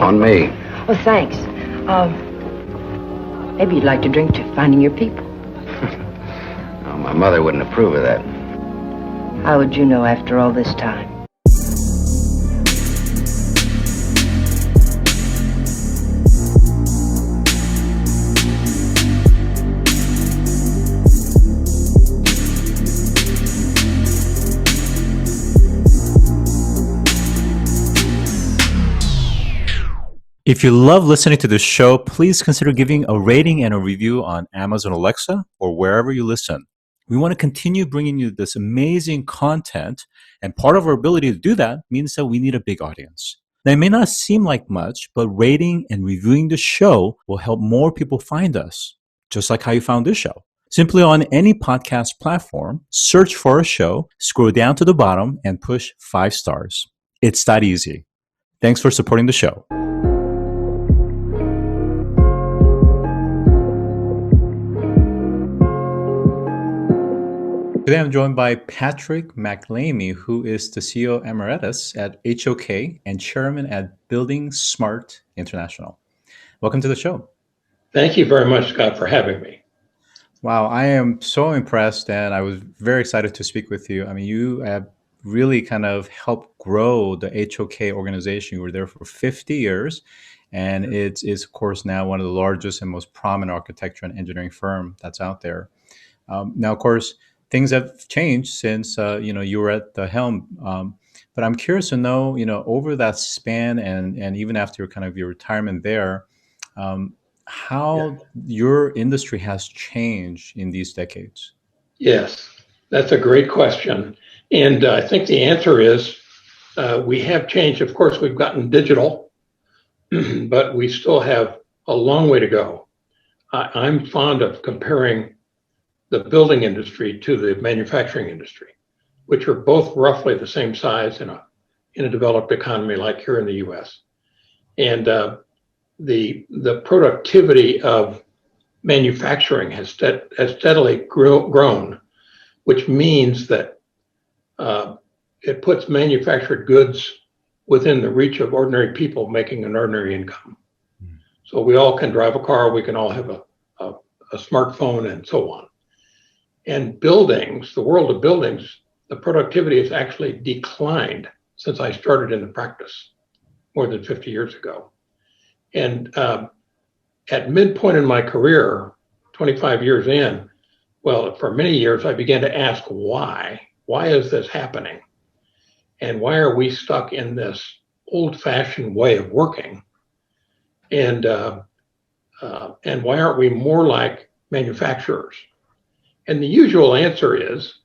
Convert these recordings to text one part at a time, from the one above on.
On me. Well, thanks. Maybe you'd like to drink to finding your people. Oh, my mother wouldn't approve of that. How would you know after all this time? If you love listening to this show, please consider giving a rating and a review on Amazon Alexa or wherever you listen. We want to continue bringing you this amazing content, and part of our ability to do that means that we need a big audience. Now, it may not seem like much, but rating and reviewing the show will help more people find us, just like how you found this show. Simply on any podcast platform, search for a show, scroll down to the bottom, and push 5 stars. It's that easy. Thanks for supporting the show. Today I'm joined by Patrick MacLeamy, who is the CEO Emeritus at HOK and Chairman at buildingSMART International. Welcome to the show. Thank you very much, Scott, for having me. Wow, I am so impressed, and I was very excited to speak with you. I mean, you have really kind of helped grow the HOK organization. You were there for 50 years, and it is, of course, now one of the largest and most prominent architecture and engineering firm that's out there. Now, of course, things have changed since you were at the helm, but I'm curious to know, over that span and even after kind of your retirement there, how your industry has changed in these decades. Yes, that's a great question, and I think the answer is we have changed. Of course, we've gotten digital, but we still have a long way to go. I'm fond of comparing the building industry to the manufacturing industry, which are both roughly the same size in a developed economy like here in the U.S. And the productivity of manufacturing has steadily grown, which means that it puts manufactured goods within the reach of ordinary people making an ordinary income. So we all can drive a car, we can all have a smartphone, and so on. And buildings, the world of buildings, the productivity has actually declined since I started in the practice more than 50 years ago. And at midpoint in my career, 25 years in, well, for many years, I began to ask why. Why is this happening? And why are we stuck in this old-fashioned way of working? And why aren't we more like manufacturers? And the usual answer is,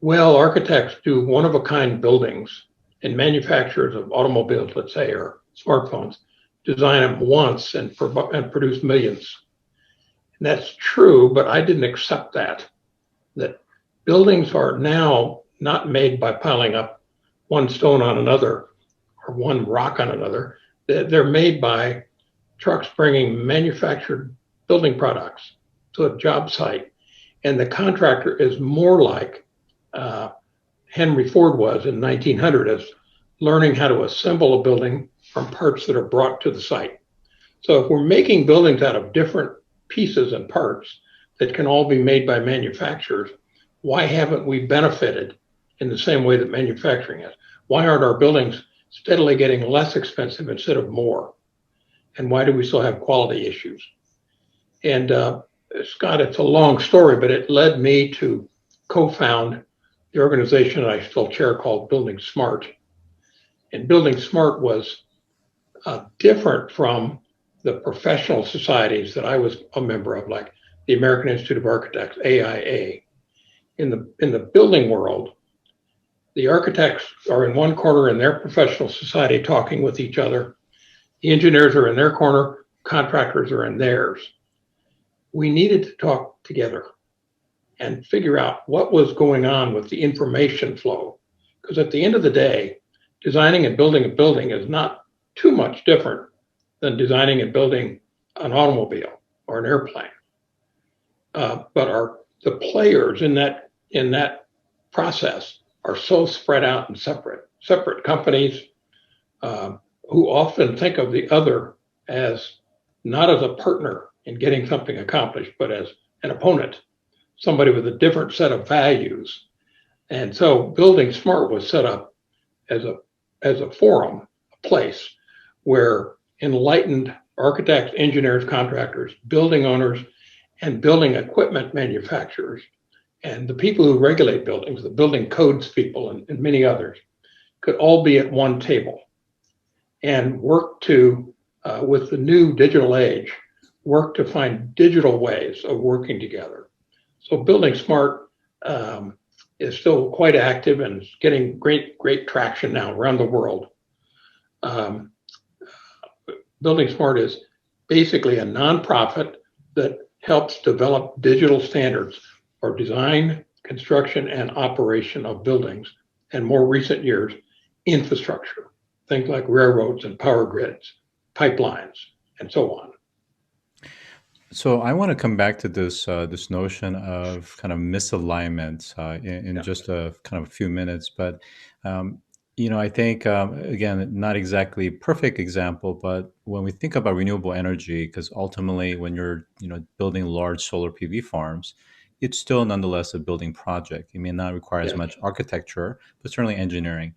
well, architects do one-of-a-kind buildings, and manufacturers of automobiles, let's say, or smartphones, design them once and produce millions. And that's true, but I didn't accept that buildings are now not made by piling up one stone on another or one rock on another. They're made by trucks bringing manufactured building products to a job site. And the contractor is more like Henry Ford was in 1900, as learning how to assemble a building from parts that are brought to the site. So if we're making buildings out of different pieces and parts that can all be made by manufacturers, why haven't we benefited in the same way that manufacturing has? Why aren't our buildings steadily getting less expensive instead of more? And why do we still have quality issues? And Scott, it's a long story, but it led me to co-found the organization that I still chair called buildingSMART. And buildingSMART was different from the professional societies that I was a member of, like the American Institute of Architects, AIA. In the building world, the architects are in one corner in their professional society talking with each other. The engineers are in their corner, contractors are in theirs. We needed to talk together and figure out what was going on with the information flow. Because at the end of the day, designing and building a building is not too much different than designing and building an automobile or an airplane. But the players in that process are so spread out and separate companies who often think of the other as not as a partner in getting something accomplished, but as an opponent, somebody with a different set of values. And so Building Smart was set up as a forum, a place where enlightened architects, engineers, contractors, building owners, and building equipment manufacturers, and the people who regulate buildings, the building codes people, and many others, could all be at one table and work to, with the new digital age, work to find digital ways of working together. So Building Smart is still quite active and is getting great traction now around the world. Building Smart is basically a nonprofit that helps develop digital standards for design, construction, and operation of buildings, and more recent years, infrastructure, things like railroads and power grids, pipelines, and so on. So I want to come back to this this notion of kind of misalignment in just a kind of a few minutes, but I think again, not exactly perfect example, but when we think about renewable energy, because ultimately, when you're building large solar PV farms, it's still nonetheless a building project. It may not require as much architecture, but certainly engineering.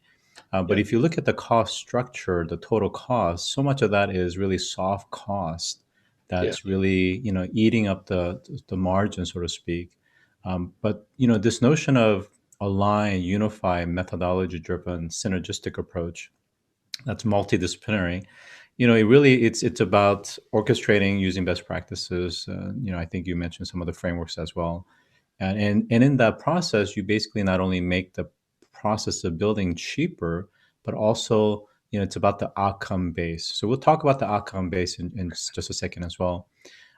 But if you look at the cost structure, the total cost, so much of that is really soft cost that's really eating up the margin, so to speak. But this notion of align, unify, methodology driven, synergistic approach that's multidisciplinary, it's about orchestrating using best practices. I think you mentioned some of the frameworks as well, and in that process, you basically not only make the process of building cheaper, but also it's about the outcome base. So we'll talk about the outcome base in just a second as well.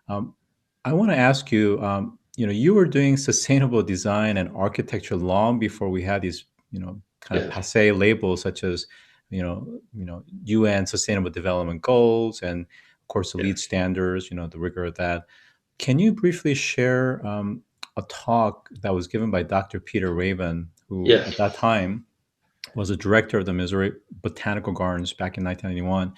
I want to ask you, you were doing sustainable design and architecture long before we had these, kind of passé labels such as, UN Sustainable Development Goals, and of course the LEED standards, the rigor of that. Can you briefly share a talk that was given by Dr. Peter Raven, who at that time was a director of the Missouri Botanical Gardens back in 1991,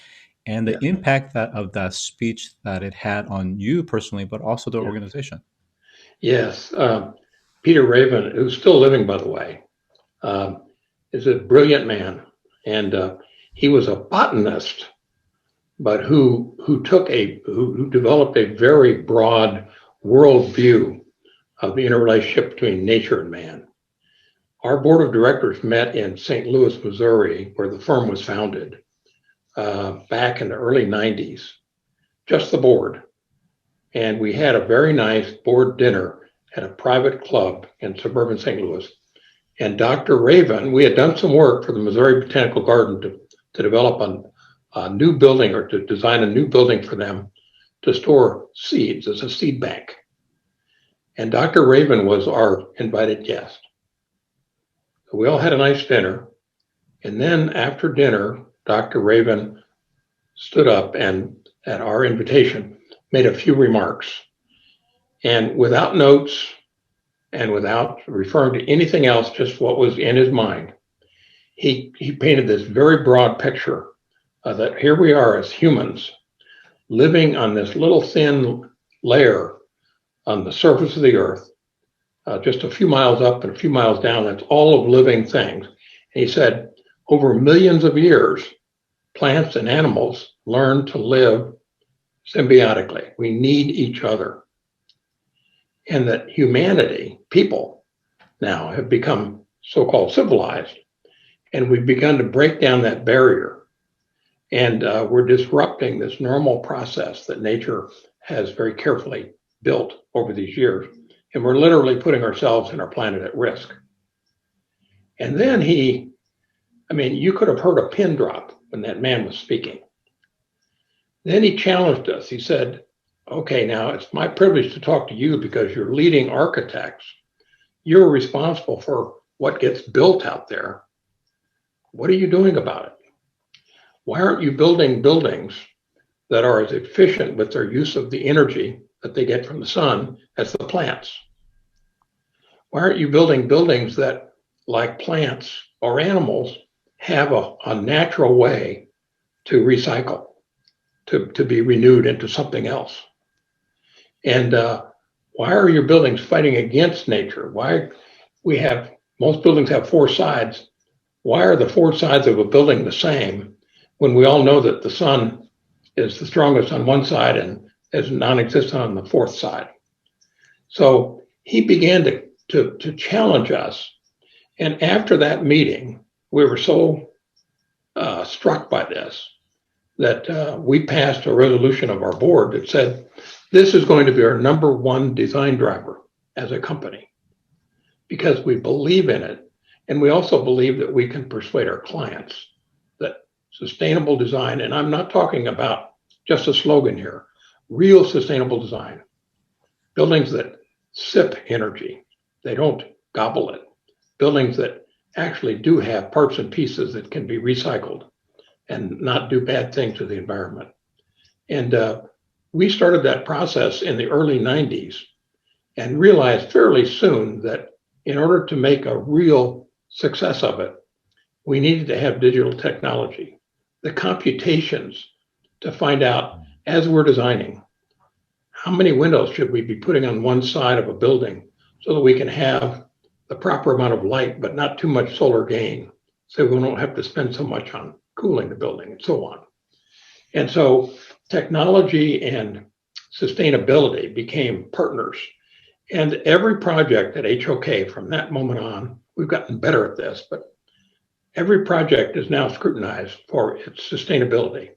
and the impact of that speech that it had on you personally, but also the organization? Yes. Peter Raven, who's still living, by the way, is a brilliant man. And he was a botanist, but who developed a very broad worldview of the interrelationship between nature and man. Our board of directors met in St. Louis, Missouri, where the firm was founded back in the early 90s, just the board. And we had a very nice board dinner at a private club in suburban St. Louis. And Dr. Raven, we had done some work for the Missouri Botanical Garden to develop a new building, or to design a new building for them to store seeds as a seed bank. And Dr. Raven was our invited guest. We all had a nice dinner. And then after dinner, Dr. Raven stood up and, at our invitation, made a few remarks. And without notes and without referring to anything else, just what was in his mind, he painted this very broad picture that here we are as humans living on this little thin layer on the surface of the earth, just a few miles up and a few miles down. That's all of living things. And he said, over millions of years, plants and animals learn to live symbiotically. We need each other. And that humanity, people, now have become so-called civilized, and we've begun to break down that barrier. And we're disrupting this normal process that nature has very carefully built over these years. And we're literally putting ourselves and our planet at risk. And then you could have heard a pin drop when that man was speaking. Then he challenged us. He said, okay, now it's my privilege to talk to you because you're leading architects. You're responsible for what gets built out there. What are you doing about it? Why aren't you building buildings that are as efficient with their use of the energy that they get from the sun as the plants? Why aren't you building buildings that, like plants or animals, have a natural way to recycle, to be renewed into something else. And why are your buildings fighting against nature? Why most buildings have four sides. Why are the four sides of a building the same when we all know that the sun is the strongest on one side and is non-existent on the fourth side? So he began to challenge us. And after that meeting, we were so struck by this that we passed a resolution of our board that said, this is going to be our number one design driver as a company, because we believe in it. And we also believe that we can persuade our clients that sustainable design, and I'm not talking about just a slogan here, real sustainable design, buildings that sip energy, they don't gobble it, buildings that actually do have parts and pieces that can be recycled and not do bad things to the environment. And we started that process in the early 90s and realized fairly soon that in order to make a real success of it, we needed to have digital technology, the computations to find out, as we're designing, how many windows should we be putting on one side of a building so that we can have the proper amount of light, but not too much solar gain, so we don't have to spend so much on cooling the building and so on. And so technology and sustainability became partners. And every project at HOK from that moment on, we've gotten better at this, but every project is now scrutinized for its sustainability.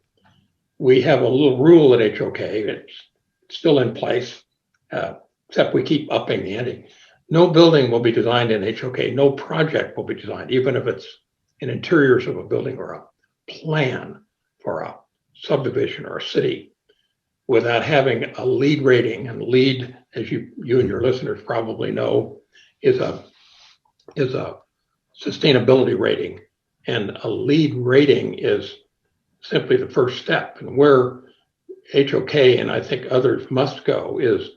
We have a little rule at HOK, it's still in place, except we keep upping the ante. No building will be designed in HOK, no project will be designed, even if it's in interiors of a building or a plan for a subdivision or a city, without having a LEED rating. And LEED, as you and your listeners probably know, is a sustainability rating. And a LEED rating is simply the first step. And where HOK and I think others must go is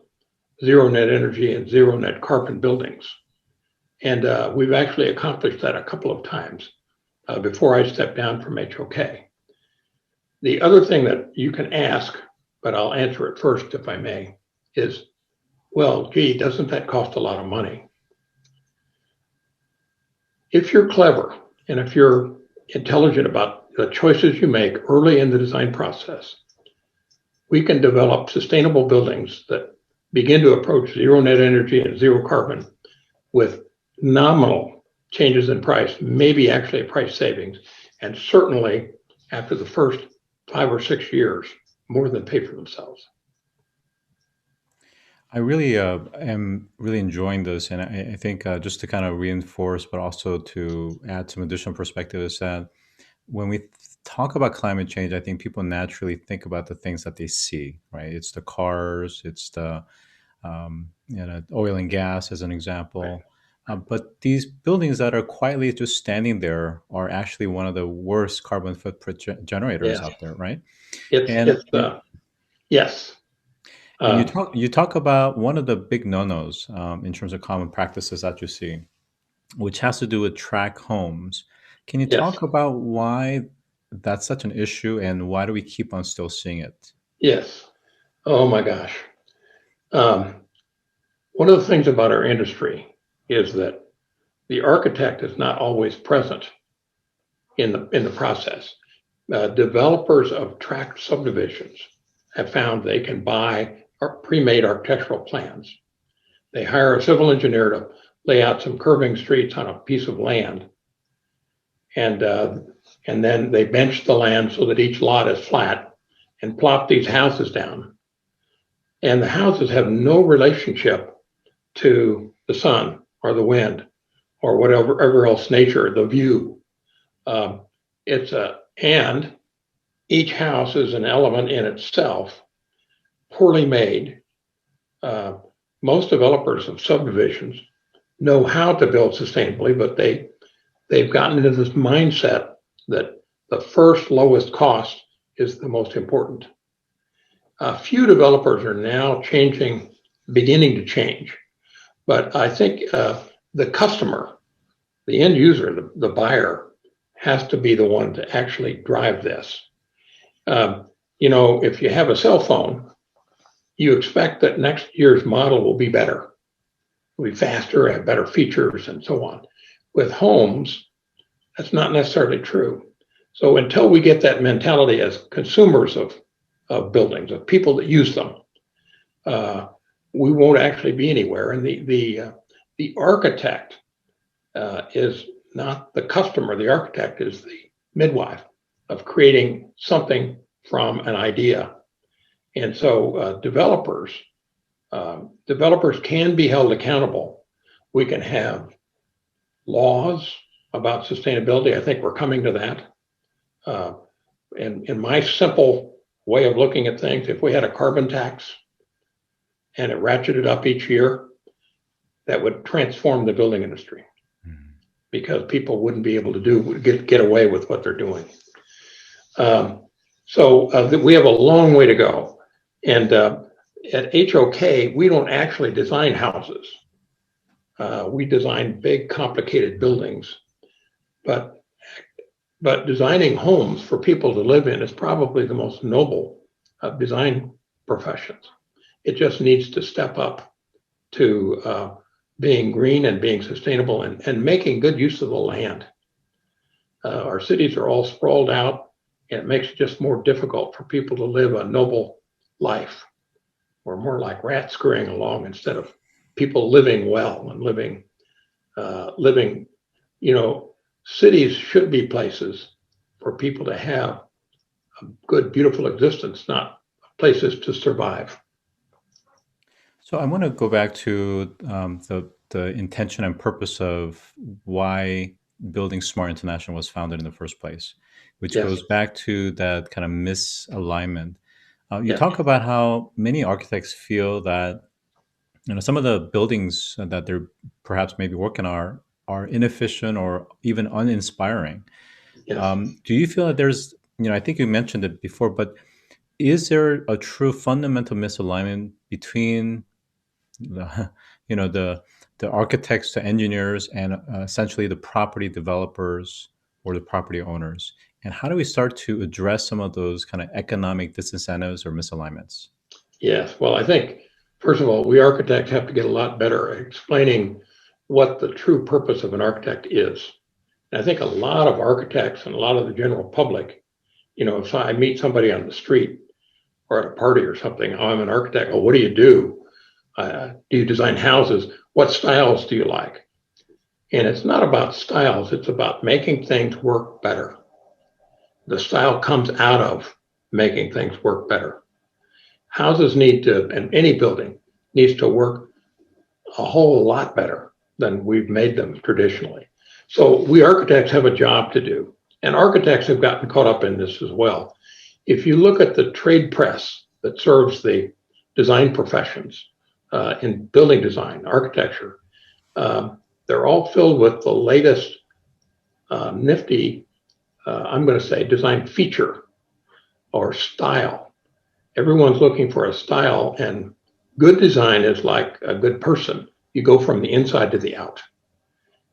zero net energy and zero net carbon buildings. And we've actually accomplished that a couple of times before I stepped down from HOK. The other thing that you can ask, but I'll answer it first if I may, is, well, gee, doesn't that cost a lot of money? If you're clever and if you're intelligent about the choices you make early in the design process, we can develop sustainable buildings that begin to approach zero net energy and zero carbon with nominal changes in price, maybe actually a price savings, and certainly after the first 5 or 6 years, more than pay for themselves. I really am really enjoying this, and I think just to kind of reinforce, but also to add some additional perspective, is that when we talk about climate change, I think people naturally think about the things that they see, right? It's the cars, it's the oil and gas, as an example. Right. But these buildings that are quietly just standing there are actually one of the worst carbon footprint generators out there, right? Yes. And you talk about one of the big no-nos in terms of common practices that you see, which has to do with tract homes. Can you talk about why that's such an issue, and why do we keep on still seeing it? Yes. Oh my gosh. One of the things about our industry is that the architect is not always present in the process. Developers of tract subdivisions have found they can buy pre-made architectural plans. They hire a civil engineer to lay out some curving streets on a piece of land, and then they bench the land so that each lot is flat and plop these houses down. And the houses have no relationship to the sun or the wind or whatever else nature, the view. And each house is an element in itself, poorly made. Most developers of subdivisions know how to build sustainably, but they've gotten into this mindset that the first lowest cost is the most important. A few developers are now beginning to change, but I think the customer, the end user, the buyer, has to be the one to actually drive this. If you have a cell phone, you expect that next year's model will be better, will be faster, have better features, and so on. With homes, that's not necessarily true. So until we get that mentality as consumers of buildings, of people that use them, we won't actually be anywhere. And the architect is not the customer. The architect is the midwife of creating something from an idea. And so developers can be held accountable. We can have laws about sustainability. I think we're coming to that. And in my simple way of looking at things, if we had a carbon tax and it ratcheted up each year, that would transform the building industry because people wouldn't be able to get away with what they're doing. So we have a long way to go. And at HOK, we don't actually design houses. We design big, complicated buildings. But designing homes for people to live in is probably the most noble of design professions. It just needs to step up to being green and being sustainable and making good use of the land. Our cities are all sprawled out, and it makes it just more difficult for people to live a noble life. We're more like rats scurrying along instead of people living well and living. Cities should be places for people to have a good, beautiful existence, not places to survive. So I want to go back to the intention and purpose of why buildingSMART International was founded in the first place, which goes back to that kind of misalignment. You talk about how many architects feel that some of the buildings that they're perhaps maybe working on are inefficient or even uninspiring. Yes. Do you feel that there's, I think you mentioned it before, but is there a true fundamental misalignment between the architects, the engineers, and essentially the property developers or the property owners? And how do we start to address some of those kind of economic disincentives or misalignments? Yes. Well, I think, first of all, we architects have to get a lot better at explaining what the true purpose of an architect is. And I think a lot of architects and a lot of the general public, if I meet somebody on the street or at a party or something, oh, I'm an architect. Oh, what do you do? Do you design houses? What styles do you like? And it's not about styles. It's about making things work better. The style comes out of making things work better. Houses need to, and any building needs to work a whole lot better than we've made them traditionally. So we architects have a job to do, and architects have gotten caught up in this as well. If you look at the trade press that serves the design professions in building design, architecture, they're all filled with the latest nifty, I'm going to say, design feature or style. Everyone's looking for a style, and good design is like a good person. You go from the inside to the out.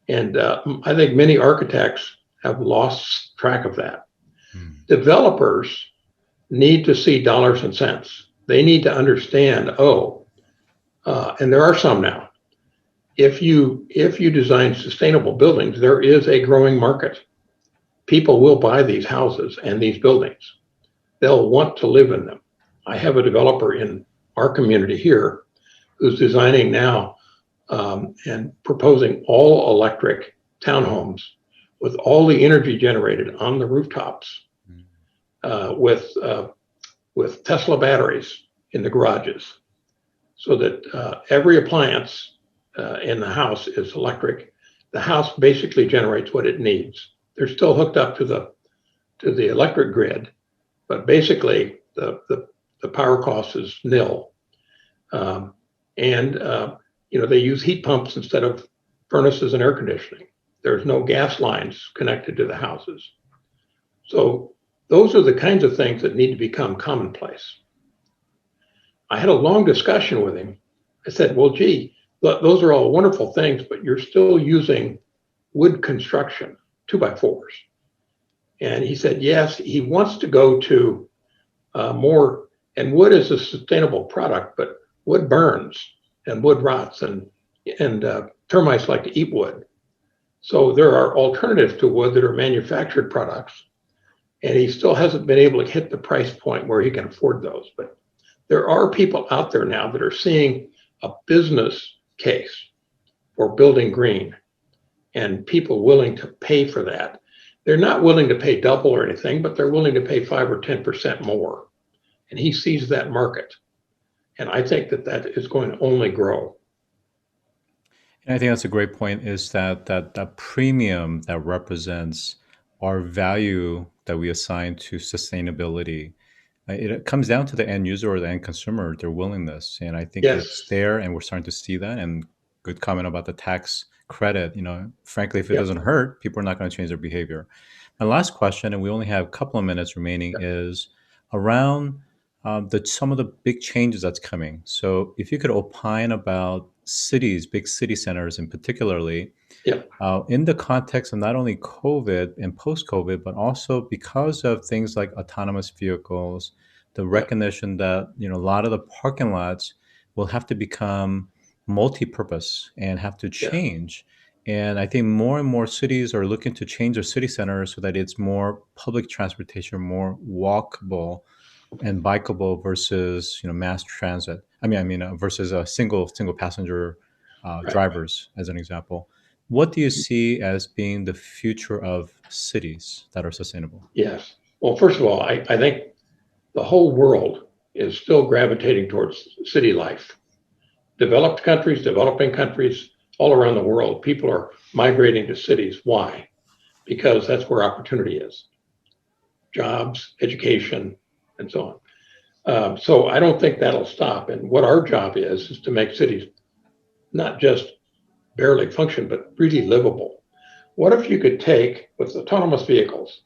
And I think many architects have lost track of that. Developers need to see dollars and cents. They need to understand, and there are some now. If you design sustainable buildings, there is a growing market. People will buy these houses and these buildings. They'll want to live in them. I have a developer in our community here who's designing now and proposing all electric townhomes with all the energy generated on the rooftops with Tesla batteries in the garages, so that every appliance in the house is electric. The house basically generates what it needs. They're still hooked up to the electric grid, but basically the power cost is nil. They use heat pumps instead of furnaces and air conditioning. There's no gas lines connected to the houses. So those are the kinds of things that need to become commonplace. I had a long discussion with him. I said, well, gee, those are all wonderful things, but you're still using wood construction, 2x4s. And he said, yes, he wants to go to more. And wood is a sustainable product, but wood burns and wood rots, and termites like to eat wood. So there are alternatives to wood that are manufactured products, and he still hasn't been able to hit the price point where he can afford those. But there are people out there now that are seeing a business case for building green, and people willing to pay for that. They're not willing to pay double or anything, but they're willing to pay 5 or 10% more. And he sees that market. And I think that is going to only grow. And I think that's a great point, is that premium that represents our value that we assign to sustainability. It comes down to the end user or the end consumer, their willingness. And I think Yes. it's there, and we're starting to see that. And good comment about the tax credit. Frankly, if it doesn't hurt, people are not going to change their behavior. My last question, and we only have a couple of minutes remaining, is around some of the big changes that's coming. So if you could opine about cities, big city centers in particularly, in the context of not only COVID and post-COVID, but also because of things like autonomous vehicles, the recognition that a lot of the parking lots will have to become multi-purpose and have to change. And I think more and more cities are looking to change their city centers so that it's more public transportation, more walkable and bikeable versus mass transit. Versus a single passenger drivers, as an example. What do you see as being the future of cities that are sustainable? Yes. Well, first of all, I think the whole world is still gravitating towards city life. Developed countries, developing countries, all around the world, people are migrating to cities. Why? Because that's where opportunity is. Jobs, education, and so on. So I don't think that'll stop. And what our job is to make cities not just barely function, but really livable. What if you could take, with autonomous vehicles,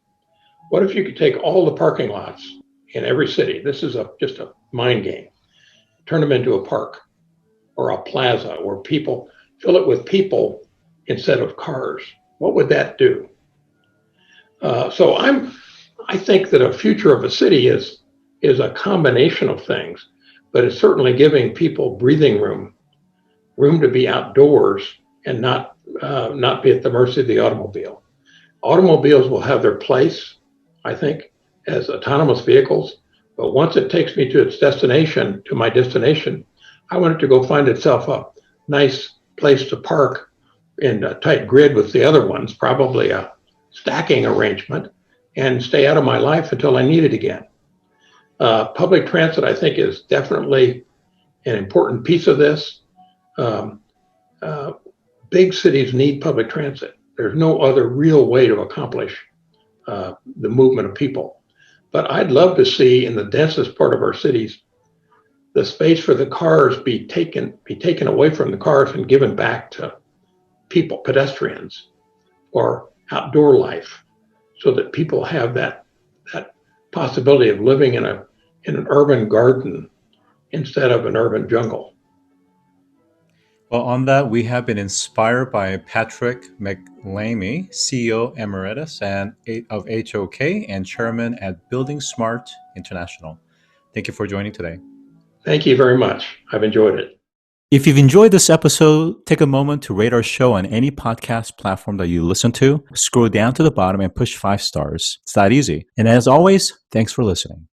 what if you could take all the parking lots in every city? This is just a mind game. Turn them into a park or a plaza where people fill it with people instead of cars. What would that do? So I think that a future of a city is a combination of things, but it's certainly giving people breathing room to be outdoors and not be at the mercy of the automobile. Automobiles will have their place, I think, as autonomous vehicles, but once it takes me to my destination, I want it to go find itself a nice place to park in a tight grid with the other ones, probably a stacking arrangement, and stay out of my life until I need it again. Public transit, I think, is definitely an important piece of this. Big cities need public transit. There's no other real way to accomplish the movement of people. But I'd love to see in the densest part of our cities, the space for the cars be taken away from the cars and given back to people, pedestrians, or outdoor life, so that people have that possibility of living in an urban garden instead of an urban jungle. Well, on that, we have been inspired by Patrick MacLeamy, CEO Emeritus of HOK and Chairman at buildingSMART International. Thank you for joining today. Thank you very much. I've enjoyed it. If you've enjoyed this episode, take a moment to rate our show on any podcast platform that you listen to. Scroll down to the bottom and push 5 stars. It's that easy. And as always, thanks for listening.